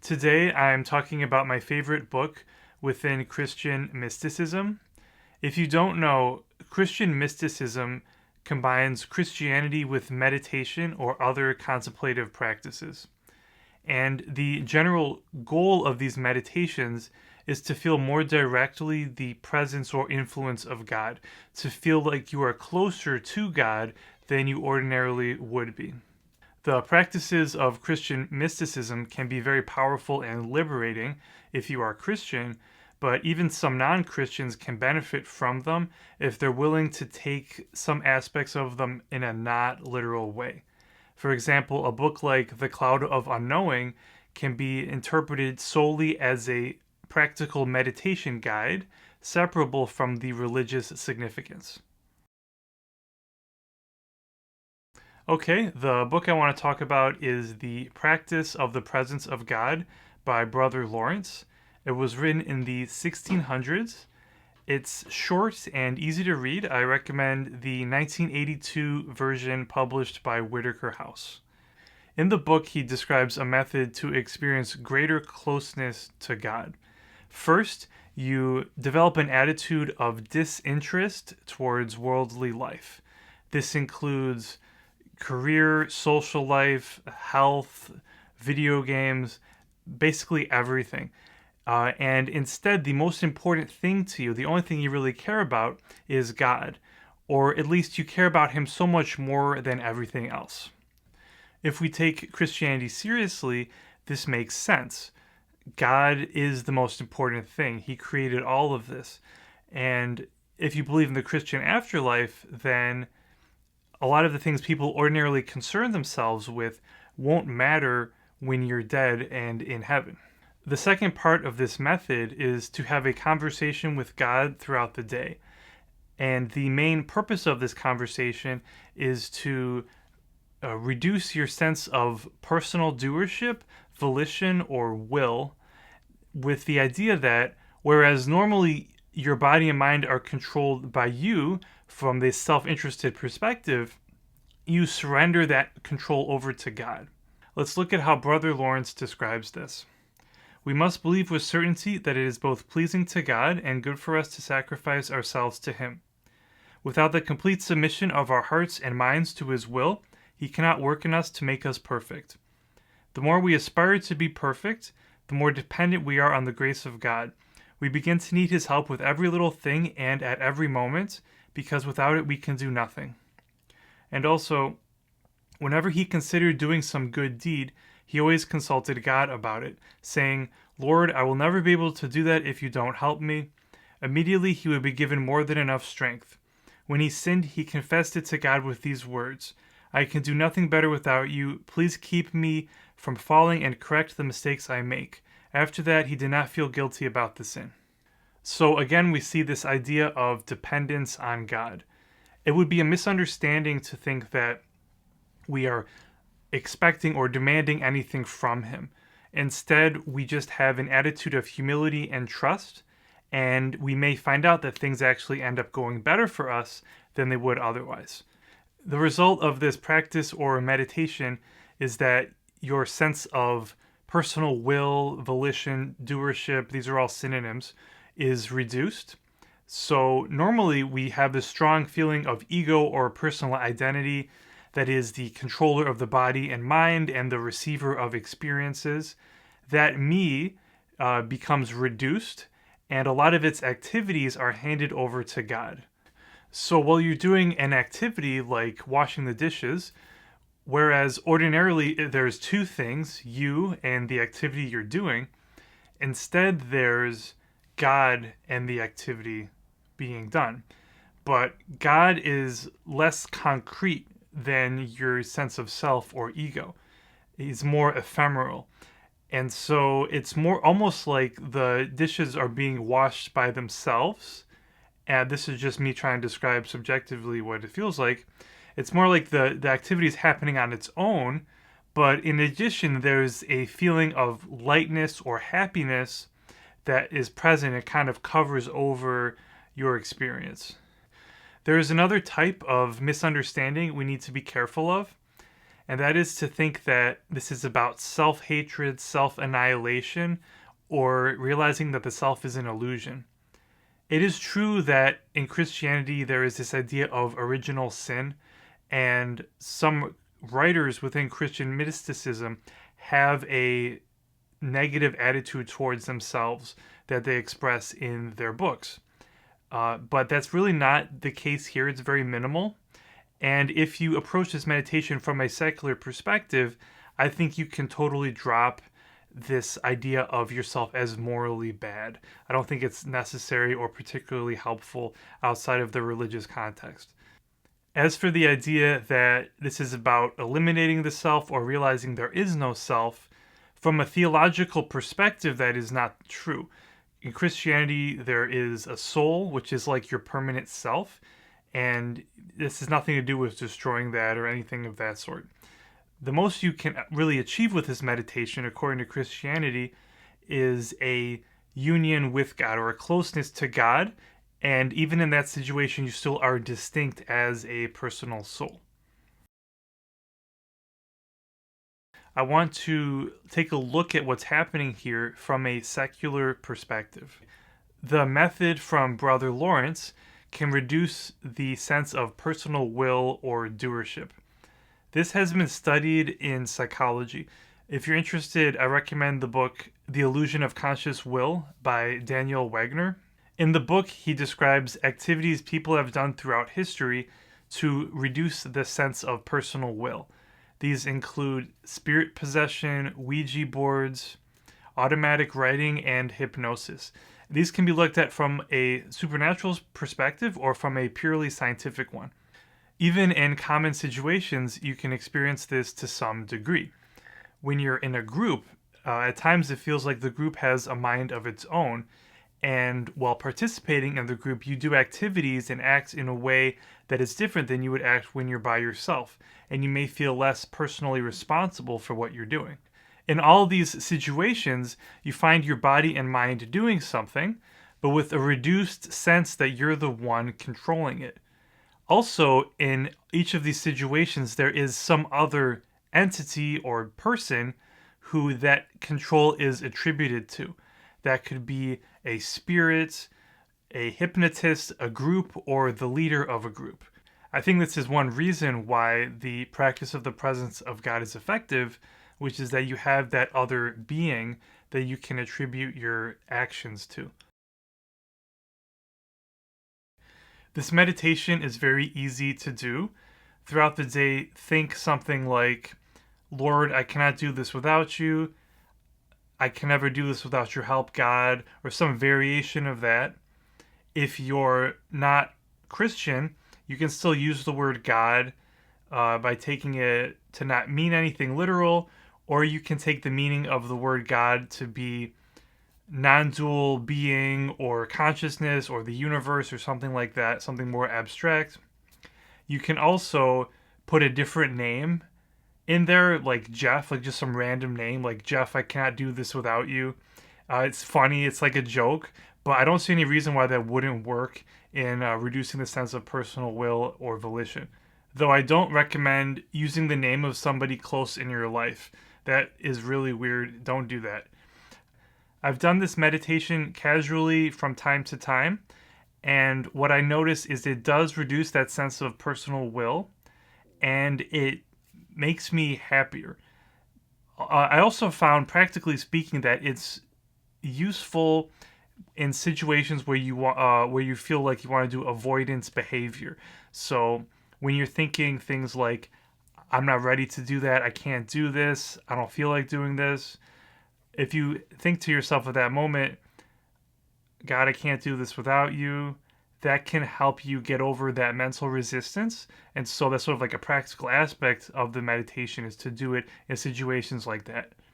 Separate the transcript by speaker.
Speaker 1: Today I'm talking about my favorite book within Christian mysticism. If you don't know, Christian mysticism combines Christianity with meditation or other contemplative practices. And the general goal of these meditations is to feel more directly the presence or influence of God, to feel like you are closer to God than you ordinarily would be. The practices of Christian mysticism can be very powerful and liberating if you are Christian, but even some non Christians can benefit from them if they're willing to take some aspects of them in a not literal way. For example, a book like The Cloud of Unknowing can be interpreted solely as a practical meditation guide, separable from the religious significance. Okay, the book I want to talk about is The Practice of the Presence of God by Brother Lawrence. It was written in the 1600s. It's short and easy to read. I recommend the 1982 version published by Whitaker House. In the book, he describes a method to experience greater closeness to God. First, you develop an attitude of disinterest towards worldly life. This includes career, social life, health, video games, basically everything. And instead, the most important thing to you, the only thing you really care about, is God. Or at least you care about Him so much more than everything else. If we take Christianity seriously, this makes sense. God is the most important thing. He created all of this. And if you believe in the Christian afterlife, then a lot of the things people ordinarily concern themselves with won't matter when you're dead and in heaven. The second part of this method is to have a conversation with God throughout the day. And the main purpose of this conversation is to reduce your sense of personal doership, volition, or will, with the idea that whereas normally your body and mind are controlled by you from this self-interested perspective, you surrender that control over to God. Let's look at how Brother Lawrence describes this. We must believe with certainty that it is both pleasing to God and good for us to sacrifice ourselves to Him. Without the complete submission of our hearts and minds to His will, He cannot work in us to make us perfect. The more we aspire to be perfect, the more dependent we are on the grace of God. We begin to need His help with every little thing and at every moment, because without it we can do nothing. And also, whenever he considered doing some good deed, he always consulted God about it, saying, "Lord, I will never be able to do that if you don't help me." Immediately he would be given more than enough strength. When he sinned, he confessed it to God with these words, "I can do nothing better without you. Please keep me from falling and correct the mistakes I make." After that, he did not feel guilty about the sin. So again, we see this idea of dependence on God. It would be a misunderstanding to think that we are expecting or demanding anything from Him. Instead, we just have an attitude of humility and trust, and we may find out that things actually end up going better for us than they would otherwise. The result of this practice or meditation is that your sense of personal will, volition, doership, these are all synonyms, is reduced. So normally we have this strong feeling of ego or personal identity that is the controller of the body and mind and the receiver of experiences. That me becomes reduced, and a lot of its activities are handed over to God. So while you're doing an activity like washing the dishes, whereas ordinarily there's two things, you and the activity you're doing, instead there's God and the activity being done. But God is less concrete than your sense of self or ego. He's more ephemeral. And so it's more almost like the dishes are being washed by themselves. And this is just me trying to describe subjectively what it feels like. It's more like the activity is happening on its own, but in addition, there's a feeling of lightness or happiness that is present. It kind of covers over your experience. There is another type of misunderstanding we need to be careful of, and that is to think that this is about self hatred, self annihilation, or realizing that the self is an illusion. It is true that in Christianity there is this idea of original sin, and some writers within Christian mysticism have a negative attitude towards themselves that they express in their books. But that's really not the case here. It's very minimal. And if you approach this meditation from a secular perspective, I think you can totally drop this idea of yourself as morally bad. I don't think it's necessary or particularly helpful outside of the religious context. As for the idea that this is about eliminating the self or realizing there is no self, from a theological perspective, that is not true. In Christianity, there is a soul, which is like your permanent self, and this has nothing to do with destroying that or anything of that sort. The most you can really achieve with this meditation, according to Christianity, is a union with God or a closeness to God. And even in that situation, you still are distinct as a personal soul. I want to take a look at what's happening here from a secular perspective. The method from Brother Lawrence can reduce the sense of personal will or doership. This has been studied in psychology. If you're interested, I recommend the book The Illusion of Conscious Will by Daniel Wagner. In the book, he describes activities people have done throughout history to reduce the sense of personal will. These include spirit possession, Ouija boards, automatic writing, and hypnosis. These can be looked at from a supernatural perspective or from a purely scientific one. Even in common situations, you can experience this to some degree. When you're in a group, at times it feels like the group has a mind of its own, and while participating in the group, you do activities and act in a way that is different than you would act when you're by yourself, and you may feel less personally responsible for what you're doing. In all these situations, you find your body and mind doing something, but with a reduced sense that you're the one controlling it. Also, in each of these situations, there is some other entity or person who that control is attributed to. That could be a spirit, a hypnotist, a group, or the leader of a group. I think this is one reason why the practice of the presence of God is effective, which is that you have that other being that you can attribute your actions to. This meditation is very easy to do. Throughout the day, think something like, Lord, I cannot do this without you. I can never do this without your help, God, or some variation of that. If you're not Christian, you can still use the word God by taking it to not mean anything literal, or you can take the meaning of the word God to be non-dual being or consciousness or the universe or something like that, something more abstract. You can also put a different name in there, like Jeff, like just some random name, like Jeff, I cannot do this without you. It's funny, it's like a joke, but I don't see any reason why that wouldn't work in reducing the sense of personal will or volition. Though I don't recommend using the name of somebody close in your life. That is really weird. Don't do that. I've done this meditation casually from time to time, and what I notice is it does reduce that sense of personal will, and it makes me happier. I also found, practically speaking, that it's useful in situations where where you feel like you want to do avoidance behavior. So when you're thinking things like, I'm not ready to do that, I can't do this, I don't feel like doing this, if you think to yourself at that moment, God, I can't do this without you, that can help you get over that mental resistance. And so that's sort of like a practical aspect of the meditation, is to do it in situations like that.